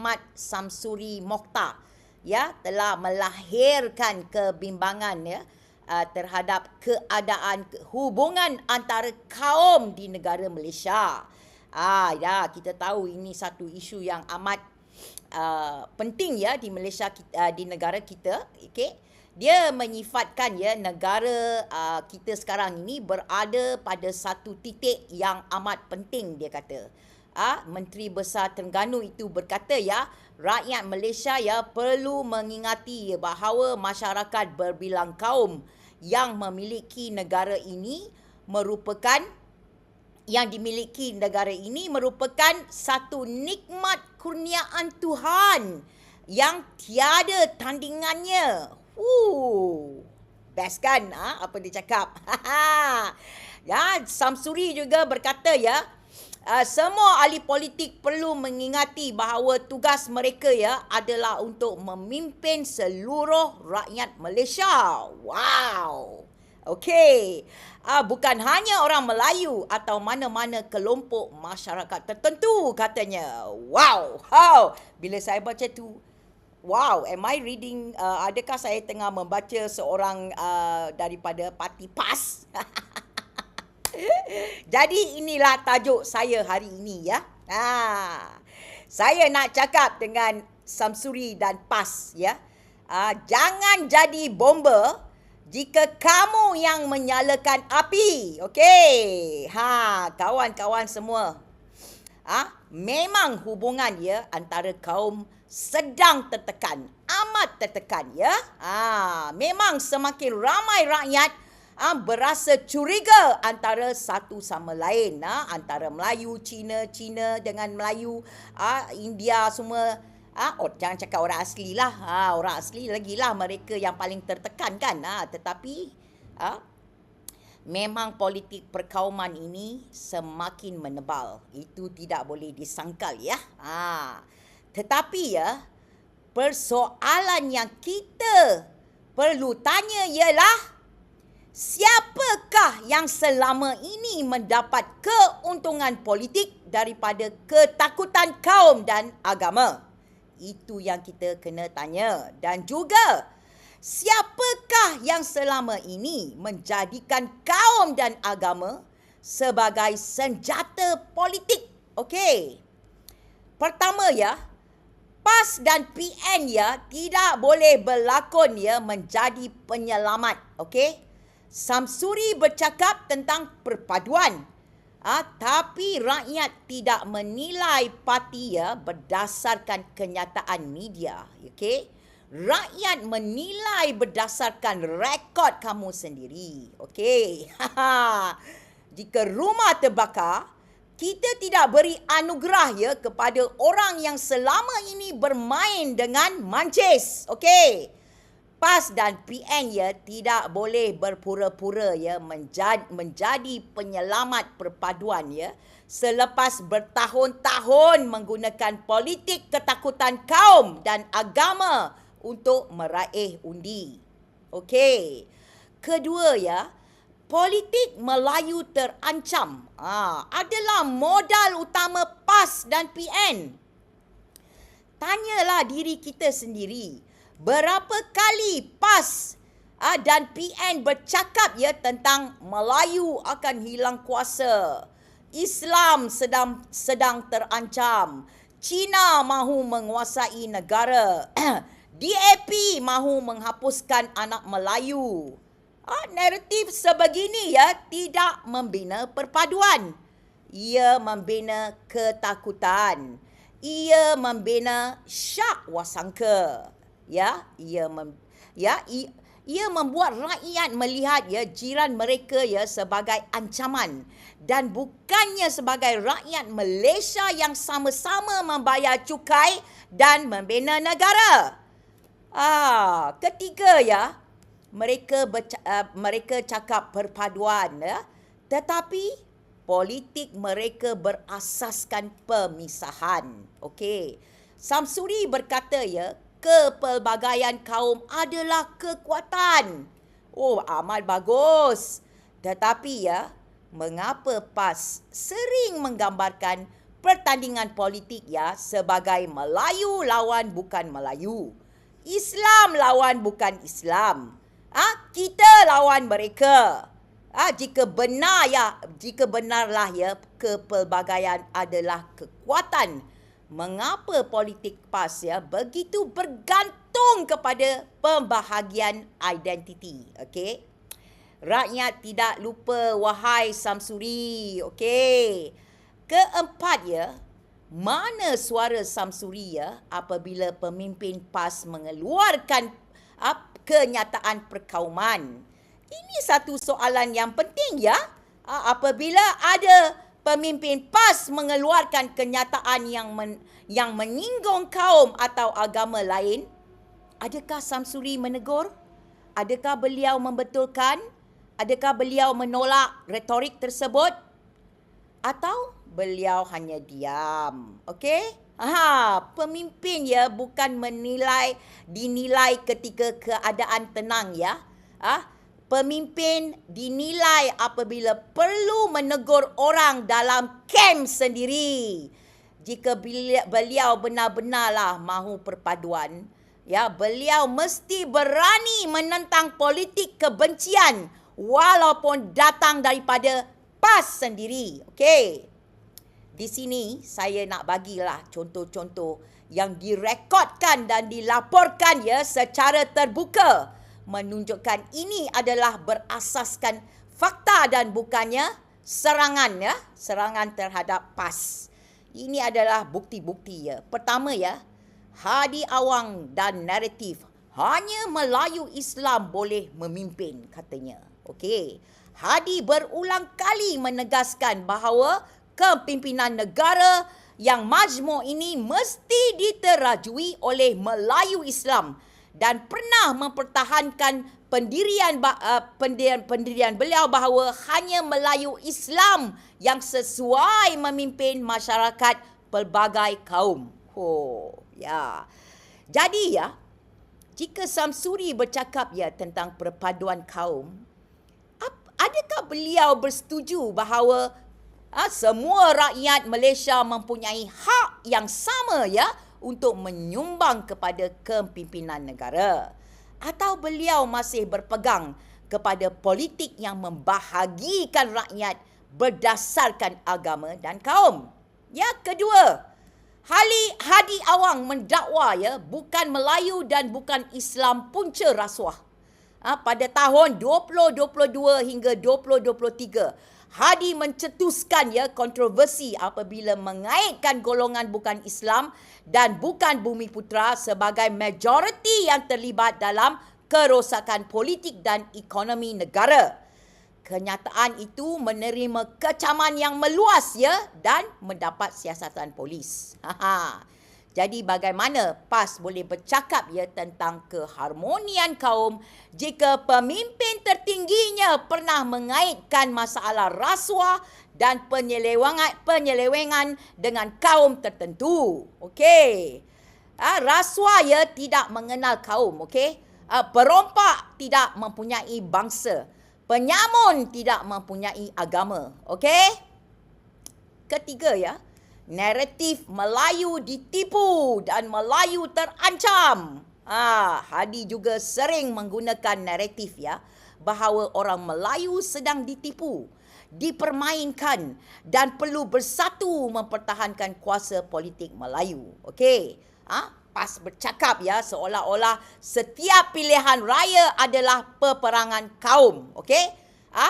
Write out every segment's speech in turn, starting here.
Ahmad Samsuri Mokhtar ya telah melahirkan kebimbangan ya terhadap keadaan hubungan antara kaum di negara Malaysia. Ya, kita tahu ini satu isu yang amat penting ya di Malaysia, di negara kita. Okey, dia menyifatkan ya negara kita sekarang ini berada pada satu titik yang amat penting, dia kata. Menteri Besar Terengganu itu berkata ya, rakyat Malaysia ya perlu mengingati bahawa masyarakat berbilang kaum yang memiliki negara ini merupakan satu nikmat kurniaan Tuhan yang tiada tandingannya. Best kan apa dia cakap? Ya, Samsuri juga berkata ya, semua ahli politik perlu mengingati bahawa tugas mereka ya adalah untuk memimpin seluruh rakyat Malaysia. Wow. Okey. Bukan hanya orang Melayu atau mana-mana kelompok masyarakat tertentu, katanya. Wow. Bila saya baca tu, wow, am I reading, adakah saya tengah membaca seorang daripada parti PAS? Jadi inilah tajuk saya hari ini ya. Saya nak cakap dengan Samsuri dan PAS ya. Jangan jadi bomba jika kamu yang menyalakan api. Okey. Kawan-kawan semua. Memang hubungan ya antara kaum sedang tertekan, amat tertekan ya. Memang semakin ramai rakyat berasa curiga antara satu sama lain, antara Melayu, Cina dengan Melayu, India semua. Jangan cakap orang asli lah, orang asli lagilah mereka yang paling tertekan kan. Tetapi memang politik perkauman ini semakin menebal. Itu tidak boleh disangkal ya. Tetapi ya, persoalan yang kita perlu tanya ialah, siapakah yang selama ini mendapat keuntungan politik daripada ketakutan kaum dan agama? Itu yang kita kena tanya. Dan juga, siapakah yang selama ini menjadikan kaum dan agama sebagai senjata politik? Okey. Pertama ya, PAS dan PN ya tidak boleh berlakon ya menjadi penyelamat. Okey. Samsuri bercakap tentang perpaduan. Tapi rakyat tidak menilai parti ya berdasarkan kenyataan media. Okey. Rakyat menilai berdasarkan rekod kamu sendiri. Okey. Jika rumah terbakar, kita tidak beri anugerah ya kepada orang yang selama ini bermain dengan mancis. Okey. PAS dan PN ya tidak boleh berpura-pura ya menjadi penyelamat perpaduan ya selepas bertahun-tahun menggunakan politik ketakutan kaum dan agama untuk meraih undi. Okey. Kedua ya, politik Melayu terancam adalah modal utama PAS dan PN. Tanyalah diri kita sendiri, berapa kali PAS dan PN bercakap ya tentang Melayu akan hilang kuasa, Islam sedang terancam, Cina mahu menguasai negara, DAP mahu menghapuskan anak Melayu. Naratif sebegini ya tidak membina perpaduan. Ia membina ketakutan. Ia membina syak wasangka. Ia membuat rakyat melihat ya jiran mereka ya sebagai ancaman dan bukannya sebagai rakyat Malaysia yang sama-sama membayar cukai dan membina negara. Ketiga ya, mereka cakap perpaduan ya, tetapi politik mereka berasaskan pemisahan. Okey. Samsuri berkata ya, kepelbagaian kaum adalah kekuatan. Amat bagus. Tetapi ya, mengapa PAS sering menggambarkan pertandingan politik ya sebagai Melayu lawan bukan Melayu. Islam lawan bukan Islam. Kita lawan mereka. Jika benarlah ya kepelbagaian adalah kekuatan, mengapa politik PAS ya begitu bergantung kepada pembahagian identiti? Okey. Rakyat tidak lupa wahai Samsuri. Okey. Keempat ya, mana suara Samsuri ya apabila pemimpin PAS mengeluarkan kenyataan perkauman? Ini satu soalan yang penting ya. Apabila ada pemimpin PAS mengeluarkan kenyataan yang menyinggung kaum atau agama lain, adakah Samsuri menegur? Adakah beliau membetulkan? Adakah beliau menolak retorik tersebut? Atau beliau hanya diam? Okey? Pemimpin ya bukan dinilai ketika keadaan tenang ya. Pemimpin dinilai apabila perlu menegur orang dalam kem sendiri. Jika beliau benar-benarlah mahu perpaduan, ya, beliau mesti berani menentang politik kebencian walaupun datang daripada PAS sendiri. Okey. Di sini saya nak bagilah contoh-contoh yang direkodkan dan dilaporkan ya secara terbuka, menunjukkan ini adalah berasaskan fakta dan bukannya serangan ya, serangan terhadap PAS. Ini adalah bukti-bukti ya. Pertama ya, Hadi Awang dan naratif hanya Melayu Islam boleh memimpin katanya. Okey. Hadi berulang kali menegaskan bahawa kepimpinan negara yang majmuk ini mesti diterajui oleh Melayu Islam dan pernah mempertahankan pendirian beliau bahawa hanya Melayu Islam yang sesuai memimpin masyarakat pelbagai kaum. Ya. Jadi ya, jika Samsuri bercakap ya tentang perpaduan kaum, adakah beliau bersetuju bahawa semua rakyat Malaysia mempunyai hak yang sama ya untuk menyumbang kepada kepimpinan negara? Atau beliau masih berpegang kepada politik yang membahagikan rakyat berdasarkan agama dan kaum? Ya, kedua, Hadi Awang mendakwa ya bukan Melayu dan bukan Islam punca rasuah. Pada tahun 2022 hingga 2023, Hadi mencetuskan ya kontroversi apabila mengaitkan golongan bukan Islam dan bukan Bumiputera sebagai majoriti yang terlibat dalam kerosakan politik dan ekonomi negara. Kenyataan itu menerima kecaman yang meluas ya dan mendapat siasatan polis. Jadi bagaimana PAS boleh bercakap ya tentang keharmonian kaum jika pemimpin tertingginya pernah mengaitkan masalah rasuah dan penyelewengan dengan kaum tertentu. Okey. Rasuah ya tidak mengenal kaum, okey. Perompak tidak mempunyai bangsa. Penyamun tidak mempunyai agama. Okey? Ketiga ya, naratif Melayu ditipu dan Melayu terancam. Hadi juga sering menggunakan naratif ya bahawa orang Melayu sedang ditipu, dipermainkan dan perlu bersatu mempertahankan kuasa politik Melayu. Okey. PAS bercakap ya seolah-olah setiap pilihan raya adalah peperangan kaum. Okey?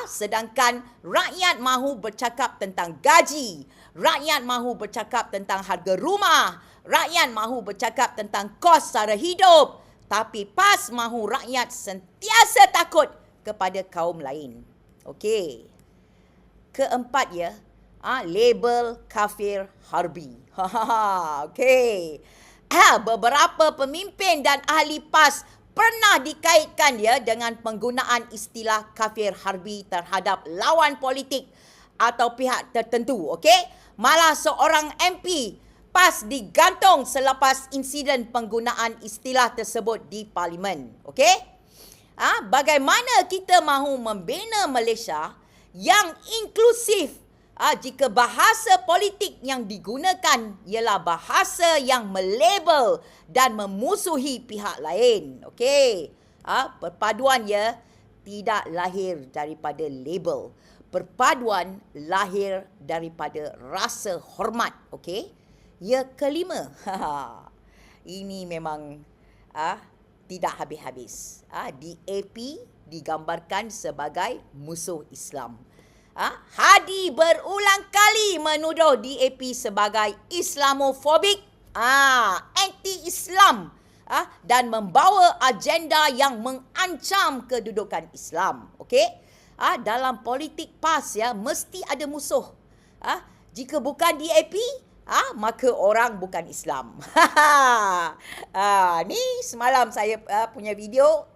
Sedangkan rakyat mahu bercakap tentang gaji, rakyat mahu bercakap tentang harga rumah, rakyat mahu bercakap tentang kos sara hidup, tapi PAS mahu rakyat sentiasa takut kepada kaum lain. Okey. Keempat ya, label kafir harbi. Okey. Beberapa pemimpin dan ahli PAS pernah dikaitkan ya dengan penggunaan istilah kafir harbi terhadap lawan politik atau pihak tertentu. Okey? Malah seorang MP PAS digantung selepas insiden penggunaan istilah tersebut di parlimen. Okey? Bagaimana kita mahu membina Malaysia yang inklusif jika bahasa politik yang digunakan ialah bahasa yang melabel dan memusuhi pihak lain. Okey. Perpaduan ya tidak lahir daripada label. Perpaduan lahir daripada rasa hormat. Okey. Ya kelima. Ini memang tidak habis-habis. DAP digambarkan sebagai musuh Islam. Hadi berulang kali menuduh DAP sebagai Islamofobik, anti-Islam, dan membawa agenda yang mengancam kedudukan Islam. Okey? Dalam politik PAS ya mesti ada musuh. Jika bukan DAP, maka orang bukan Islam. Ni semalam saya punya video,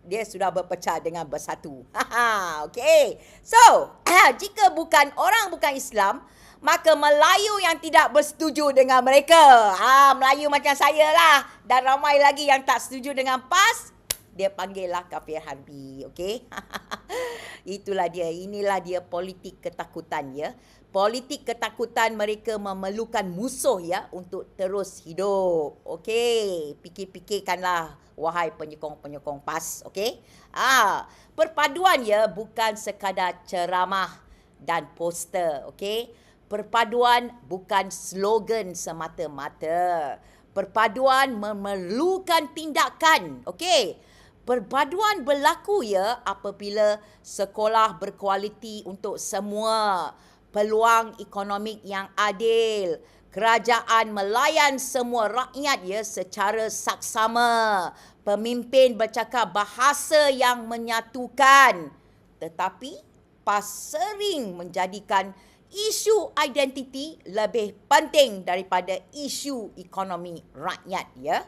dia sudah berpecah dengan bersatu. Okey. So, jika orang bukan Islam, maka Melayu yang tidak bersetuju dengan mereka, Melayu macam saya lah, dan ramai lagi yang tak setuju dengan PAS, dia panggillah kafir harbi. Okey. Itulah dia. Inilah dia politik ketakutan ya. Politik ketakutan, mereka memerlukan musuh ya untuk terus hidup. Okey, fikir-fikirkanlah wahai penyokong-penyokong PAS. Okey. Perpaduan ya bukan sekadar ceramah dan poster. Okey. Perpaduan bukan slogan semata-mata. Perpaduan memerlukan tindakan. Okey. Perpaduan berlaku ya apabila sekolah berkualiti untuk semua, peluang ekonomi yang adil, kerajaan melayan semua rakyat ya secara saksama, pemimpin bercakap bahasa yang menyatukan. Tetapi PAS sering menjadikan isu identiti lebih penting daripada isu ekonomi rakyat ya.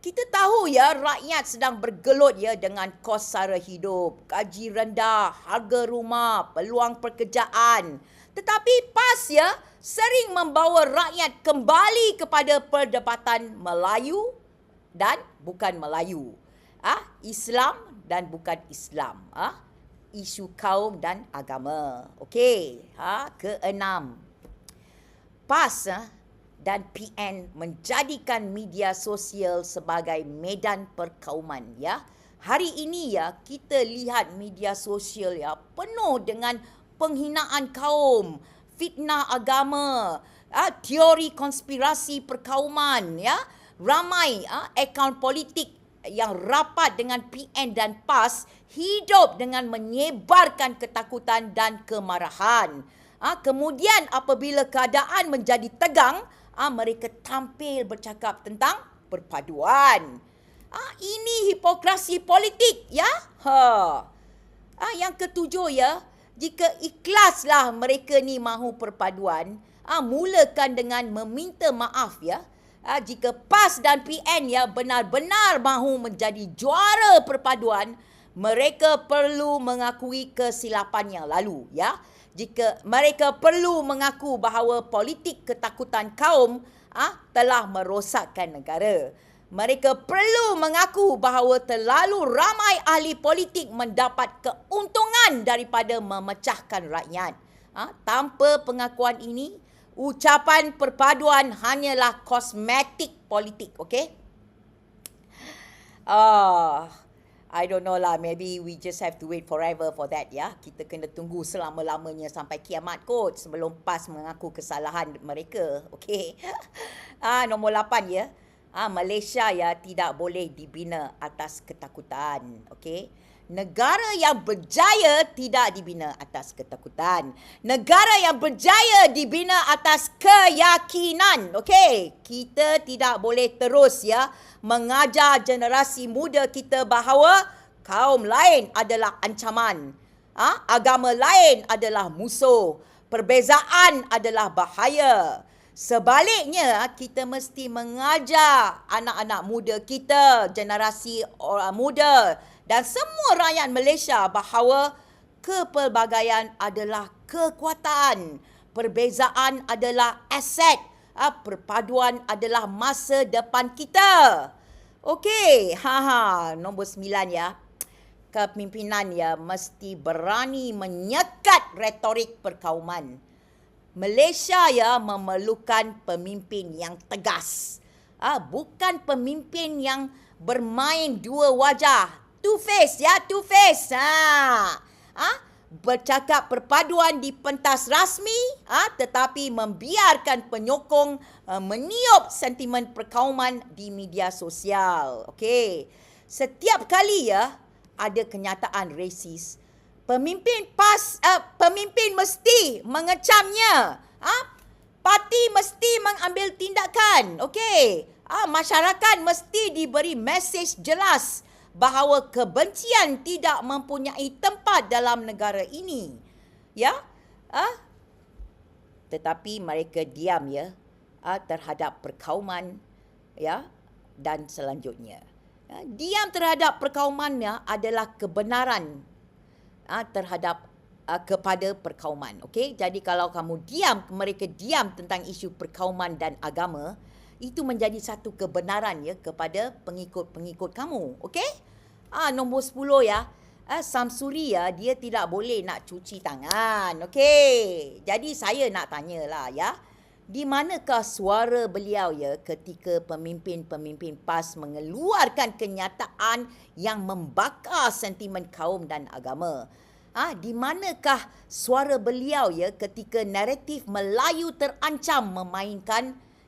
Kita tahu ya rakyat sedang bergelut ya dengan kos sara hidup, gaji rendah, harga rumah, peluang pekerjaan. Tetapi PAS ya sering membawa rakyat kembali kepada perdebatan Melayu dan bukan Melayu. Islam dan bukan Islam. Isu kaum dan agama. Okey. Keenam. PAS dan PN menjadikan media sosial sebagai medan perkauman ya. Hari ini ya kita lihat media sosial ya penuh dengan penghinaan kaum, fitnah agama, teori konspirasi perkauman ya. Ramai akaun politik yang rapat dengan PN dan PAS hidup dengan menyebarkan ketakutan dan kemarahan. Kemudian apabila keadaan menjadi tegang, mereka tampil bercakap tentang perpaduan. Ini hipokrasi politik ya. Yang ketujuh ya, jika ikhlaslah mereka ni mahu perpaduan, mulakan dengan meminta maaf ya. Jika PAS dan PN ya benar-benar mahu menjadi juara perpaduan, mereka perlu mengakui kesilapan yang lalu ya. Jika mereka perlu mengaku bahawa politik ketakutan kaum telah merosakkan negara. Mereka perlu mengaku bahawa terlalu ramai ahli politik mendapat keuntungan daripada memecahkan rakyat. Tanpa pengakuan ini, ucapan perpaduan hanyalah kosmetik politik. Okey? I don't know lah, maybe we just have to wait forever for that ya. Kita kena tunggu selama-lamanya sampai kiamat kot sebelum PAS mengaku kesalahan mereka. Okey. Nombor 8 ya. Malaysia ya tidak boleh dibina atas ketakutan. Okey. Negara yang berjaya tidak dibina atas ketakutan. Negara yang berjaya dibina atas keyakinan. Okey, kita tidak boleh terus ya mengajar generasi muda kita bahawa kaum lain adalah ancaman. Agama lain adalah musuh. Perbezaan adalah bahaya. Sebaliknya, kita mesti mengajar anak-anak muda kita, generasi orang muda dan semua rakyat Malaysia bahawa kepelbagaian adalah kekuatan. Perbezaan adalah aset. Perpaduan adalah masa depan kita. Okey, nombor 9 ya. kepimpinan ya mesti berani menyekat retorik perkauman. Malaysia ya memerlukan pemimpin yang tegas. Bukan pemimpin yang bermain dua wajah. Two face ya, two face. Bercakap perpaduan di pentas rasmi tetapi membiarkan penyokong meniup sentimen perkauman di media sosial. Okey. Setiap kali ya ada kenyataan resis, pemimpin mesti mengecamnya. Parti mesti mengambil tindakan. Okey. Masyarakat mesti diberi mesej jelas bahawa kebencian tidak mempunyai tempat dalam negara ini. Ya. Tetapi mereka diam ya terhadap perkauman ya dan selanjutnya. Diam terhadap perkaumannya adalah kebenaran terhadap kepada perkauman. Okey, jadi kalau mereka diam tentang isu perkauman dan agama, itu menjadi satu kebenaran ya kepada pengikut-pengikut kamu. Okey? Nombor 10 ya. Samsuri ya, dia tidak boleh nak cuci tangan. Okey. Jadi saya nak tanyalah ya. Di manakah suara beliau ya ketika pemimpin-pemimpin PAS mengeluarkan kenyataan yang membakar sentimen kaum dan agama? Di manakah suara beliau ya ketika naratif Melayu terancam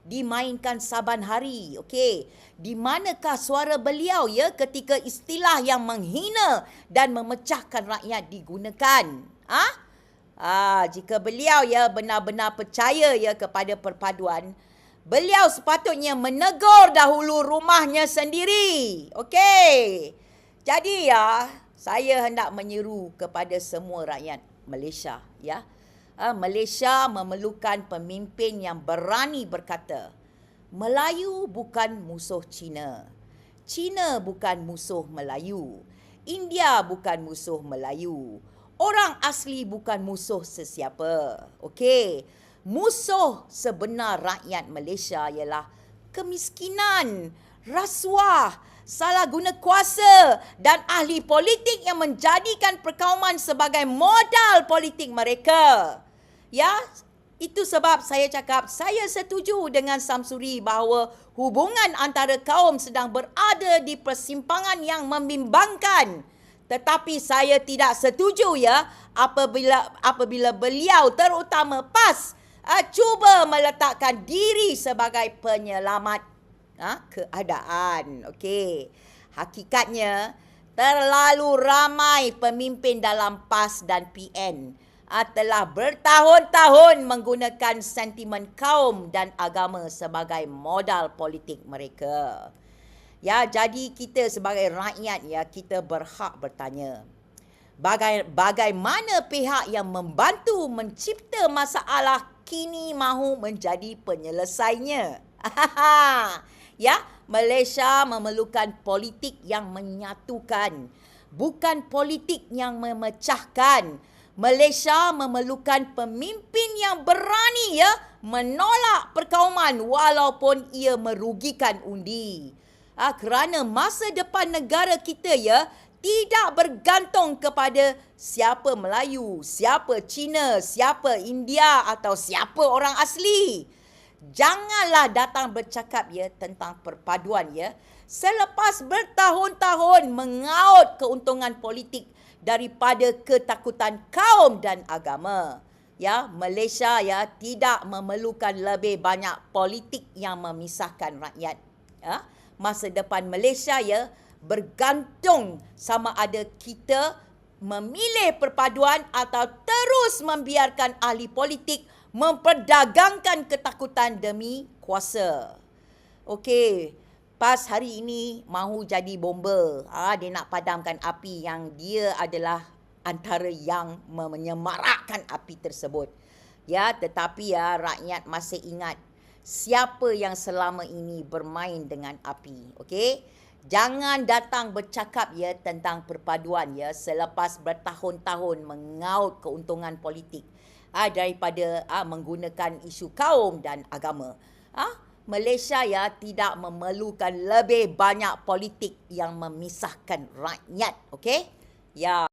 dimainkan saban hari? Okey. Di manakah suara beliau ya ketika istilah yang menghina dan memecahkan rakyat digunakan? Jika beliau ya benar-benar percaya ya kepada perpaduan, beliau sepatutnya menegur dahulu rumahnya sendiri. Okey. Jadi ya, saya hendak menyeru kepada semua rakyat Malaysia ya. Malaysia memerlukan pemimpin yang berani berkata, Melayu bukan musuh Cina. Cina bukan musuh Melayu. India bukan musuh Melayu. Orang asli bukan musuh sesiapa. Okey. Musuh sebenar rakyat Malaysia ialah kemiskinan, rasuah, salah guna kuasa dan ahli politik yang menjadikan perkauman sebagai modal politik mereka. Ya, itu sebab saya cakap saya setuju dengan Samsuri bahawa hubungan antara kaum sedang berada di persimpangan yang membimbangkan. Tetapi saya tidak setuju ya apabila beliau terutama PAS cuba meletakkan diri sebagai penyelamat keadaan. Okey. Hakikatnya terlalu ramai pemimpin dalam PAS dan PN telah bertahun-tahun menggunakan sentimen kaum dan agama sebagai modal politik mereka. Ya, jadi kita sebagai rakyat ya, kita berhak bertanya. Bagaimana pihak yang membantu mencipta masalah kini mahu menjadi penyelesainya? Ya, Malaysia memerlukan politik yang menyatukan, bukan politik yang memecahkan. Malaysia memerlukan pemimpin yang berani ya menolak perkauman walaupun ia merugikan undi. Kerana masa depan negara kita ya tidak bergantung kepada siapa Melayu, siapa Cina, siapa India atau siapa orang asli. Janganlah datang bercakap ya tentang perpaduan ya selepas bertahun-tahun mengaut keuntungan politik daripada ketakutan kaum dan agama. Ya, Malaysia ya tidak memerlukan lebih banyak politik yang memisahkan rakyat. Ya, masa depan Malaysia ya bergantung sama ada kita memilih perpaduan atau terus membiarkan ahli politik memperdagangkan ketakutan demi kuasa. Okey, PAS hari ini mahu jadi bomba. Dia nak padamkan api yang dia adalah antara yang menyemarakkan api tersebut. Ya, tetapi ya rakyat masih ingat siapa yang selama ini bermain dengan api. Okey? Jangan datang bercakap ya tentang perpaduan ya selepas bertahun-tahun mengaut keuntungan politik daripada menggunakan isu kaum dan agama. Malaysia ya tidak memerlukan lebih banyak politik yang memisahkan rakyat. Okey? Ya.